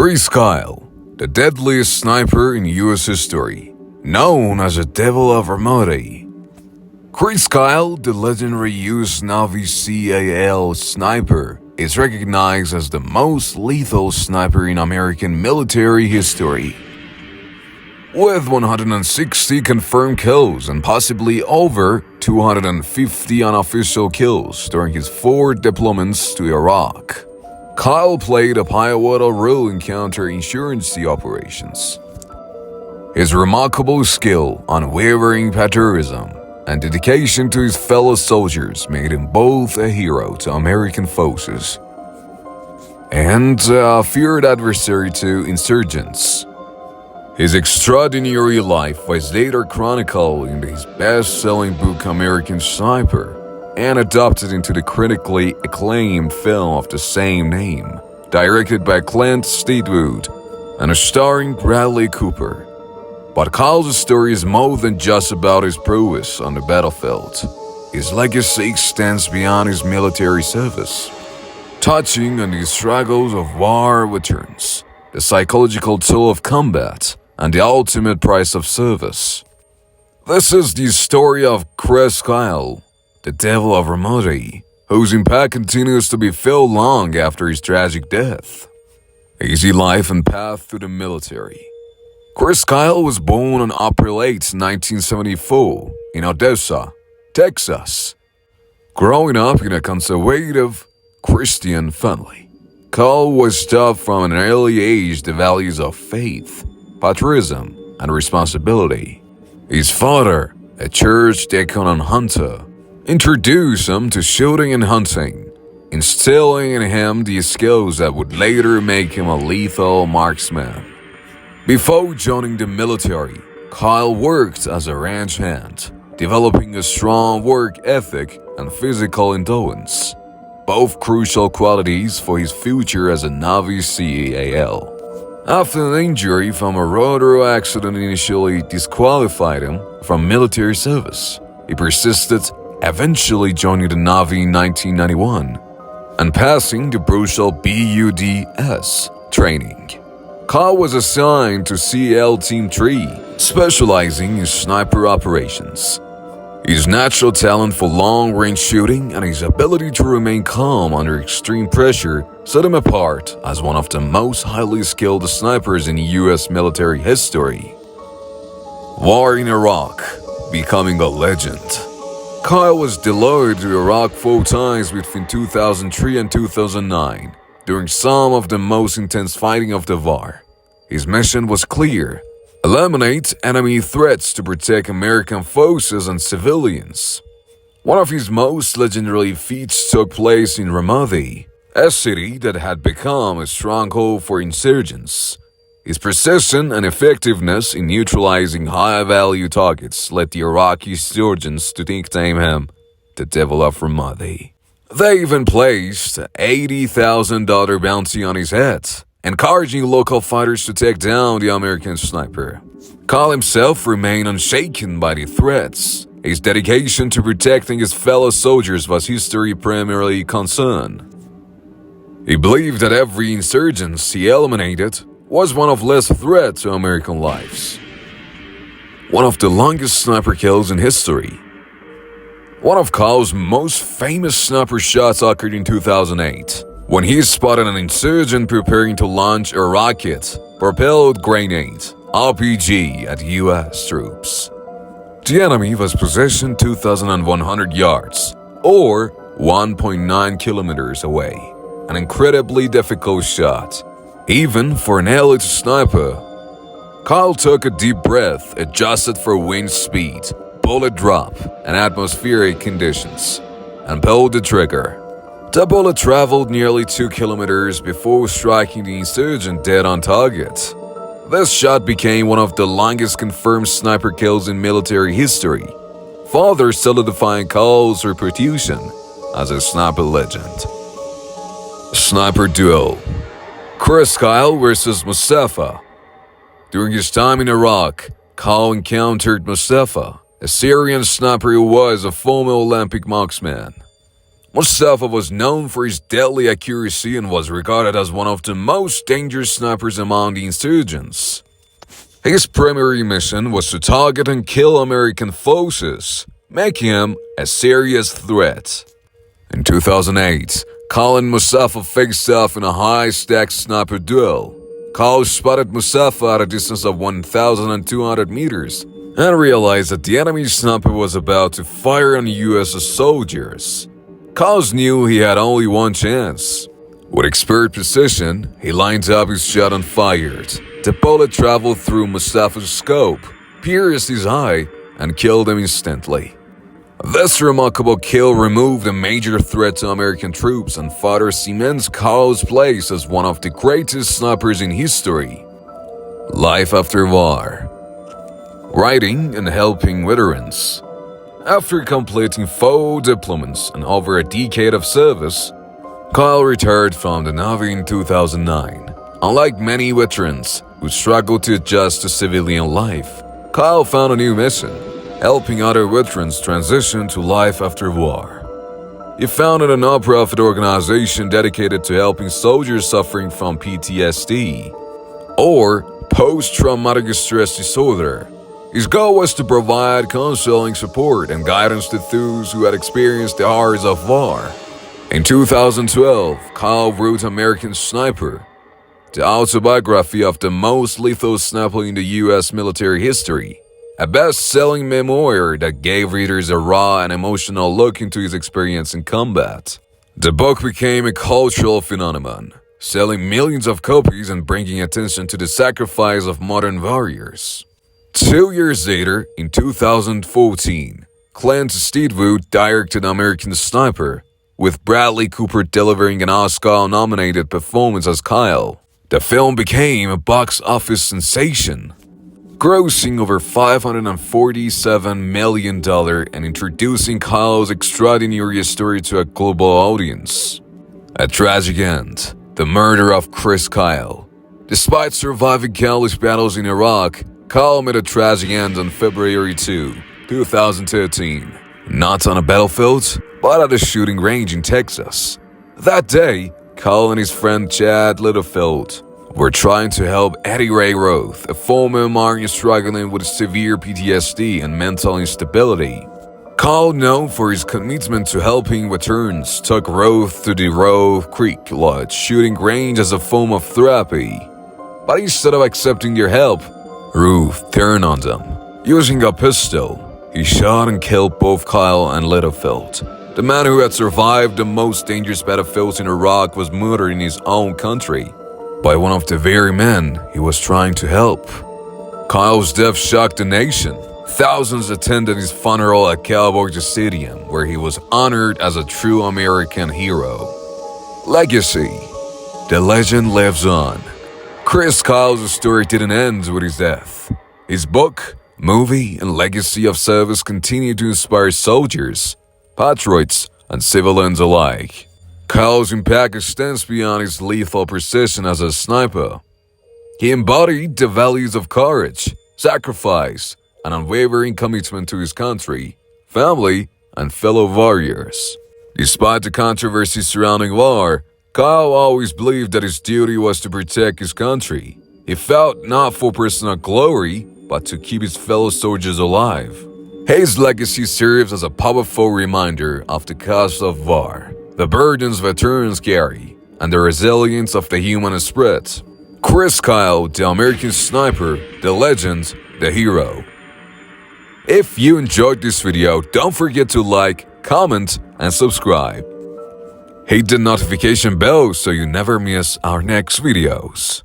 Chris Kyle, the deadliest sniper in U.S. history, known as the Devil of Ramadi. Chris Kyle, the legendary U.S. Navy CAL sniper, is recognized as the most lethal sniper in American military history. With 160 confirmed kills and possibly over 250 unofficial kills during his 4 deployments to Iraq, Kyle played a pivotal role in counterinsurgency operations. His remarkable skill, unwavering patriotism, and dedication to his fellow soldiers made him both a hero to American forces and a feared adversary to insurgents. His extraordinary life was later chronicled in his best-selling book American Sniper and adapted into the critically acclaimed film of the same name, directed by Clint Eastwood and starring Bradley Cooper. But Kyle's story is more than just about his prowess on the battlefield. His legacy extends beyond his military service, touching on the struggles of war veterans, the psychological toll of combat, and the ultimate price of service. This is the story of Chris Kyle, the Devil of Ramadi, whose impact continues to be felt long after his tragic death. Easy life and path to the military. Chris Kyle was born on April 8, 1974, in Odessa, Texas. Growing up in a conservative Christian family, Kyle was taught from an early age the values of faith, patriotism, and responsibility. His father, a church deacon and hunter, introduced him to shooting and hunting, instilling in him the skills that would later make him a lethal marksman. Before joining the military, Kyle worked as a ranch hand, developing a strong work ethic and physical endurance, both crucial qualities for his future as a Navy CAL. After an injury from a rotor accident initially disqualified him from military service, he persisted, eventually joining the Navy in 1991 and passing the brutal BUDS training. Kyle was assigned to CL Team 3, specializing in sniper operations. His natural talent for long-range shooting and his ability to remain calm under extreme pressure set him apart as one of the most highly skilled snipers in U.S. military history. War in Iraq, becoming a legend. Kyle was deployed to Iraq 4 times between 2003 and 2009, during some of the most intense fighting of the war. His mission was clear: eliminate enemy threats to protect American forces and civilians. One of his most legendary feats took place in Ramadi, a city that had become a stronghold for insurgents. His precision and effectiveness in neutralizing high-value targets led the Iraqi insurgents to nickname him the Devil of Ramadi. They even placed an $80,000 bounty on his head, encouraging local fighters to take down the American sniper. Kyle himself remained unshaken by the threats. His dedication to protecting his fellow soldiers was history primarily concerned. He believed that every insurgent he eliminated was one of less threat to American lives. One of the longest sniper kills in history. One of Kyle's most famous sniper shots occurred in 2008, when he spotted an insurgent preparing to launch a rocket-propelled grenade RPG at U.S. troops. The enemy was positioned 2,100 yards, or 1.9 kilometers away, an incredibly difficult shot, even for an elite sniper. Kyle took a deep breath, adjusted for wind speed, bullet drop, and atmospheric conditions, and pulled the trigger. The bullet traveled nearly 2 kilometers before striking the insurgent dead on target. This shot became one of the longest confirmed sniper kills in military history, further solidifying Kyle's reputation as a sniper legend. Sniper Duel: Chris Kyle versus Mustafa. During his time in Iraq, Kyle encountered Mustafa, a Syrian sniper who was a former Olympic marksman. Mustafa was known for his deadly accuracy and was regarded as one of the most dangerous snipers among the insurgents. His primary mission was to target and kill American forces, making him a serious threat. In 2008, Kyle and Mustafa faced off in a high-stakes sniper duel. Kyle spotted Mustafa at a distance of 1,200 meters and realized that the enemy sniper was about to fire on US soldiers. Kyle knew he had only one chance. With expert precision, he lined up his shot and fired. The bullet traveled through Mustafa's scope, pierced his eye, and killed him instantly. This remarkable kill removed a major threat to American troops and further cements Kyle's place as one of the greatest snipers in history. Life after war. Writing and helping veterans. After completing 4 deployments and over a decade of service, Kyle retired from the Navy in 2009. Unlike many veterans who struggled to adjust to civilian life, Kyle found a new mission, helping other veterans transition to life after war. He founded a non-profit organization dedicated to helping soldiers suffering from PTSD, or post-traumatic stress disorder. His goal was to provide counseling support and guidance to those who had experienced the horrors of war. In 2012, Kyle wrote American Sniper, the autobiography of the most lethal sniper in the US military history, a best-selling memoir that gave readers a raw and emotional look into his experience in combat. The book became a cultural phenomenon, selling millions of copies and bringing attention to the sacrifice of modern warriors. 2 years later, in 2014, Clint Eastwood directed American Sniper, with Bradley Cooper delivering an Oscar-nominated performance as Kyle. The film became a box office sensation, grossing over $547 million and introducing Kyle's extraordinary story to a global audience. A tragic end, the murder of Chris Kyle. Despite surviving countless battles in Iraq, Kyle met a tragic end on February 2, 2013. Not on a battlefield, but at a shooting range in Texas. That day, Kyle and his friend Chad Littlefield were trying to help Eddie Ray Roth, a former Marine struggling with severe PTSD and mental instability. Kyle, known for his commitment to helping veterans, took Roth to the Roth Creek Lodge shooting range as a form of therapy. But instead of accepting their help, Roth turned on them. Using a pistol, he shot and killed both Kyle and Littlefield. The man who had survived the most dangerous battlefields in Iraq was murdered in his own country by one of the very men he was trying to help. Kyle's death shocked the nation. Thousands attended his funeral at Cowboy Stadium, where he was honored as a true American hero. Legacy. The legend lives on. Chris Kyle's story didn't end with his death. His book, movie, and legacy of service continue to inspire soldiers, patriots, and civilians alike. Kyle's impact extends beyond his lethal precision as a sniper. He embodied the values of courage, sacrifice, and unwavering commitment to his country, family, and fellow warriors. Despite the controversy surrounding war, Kyle always believed that his duty was to protect his country. He fought not for personal glory, but to keep his fellow soldiers alive. His legacy serves as a powerful reminder of the cost of war, the burdens veterans carry, and the resilience of the human spirit. Chris Kyle, the American Sniper, the legend, the hero. If you enjoyed this video, don't forget to like, comment, and subscribe. Hit the notification bell so you never miss our next videos.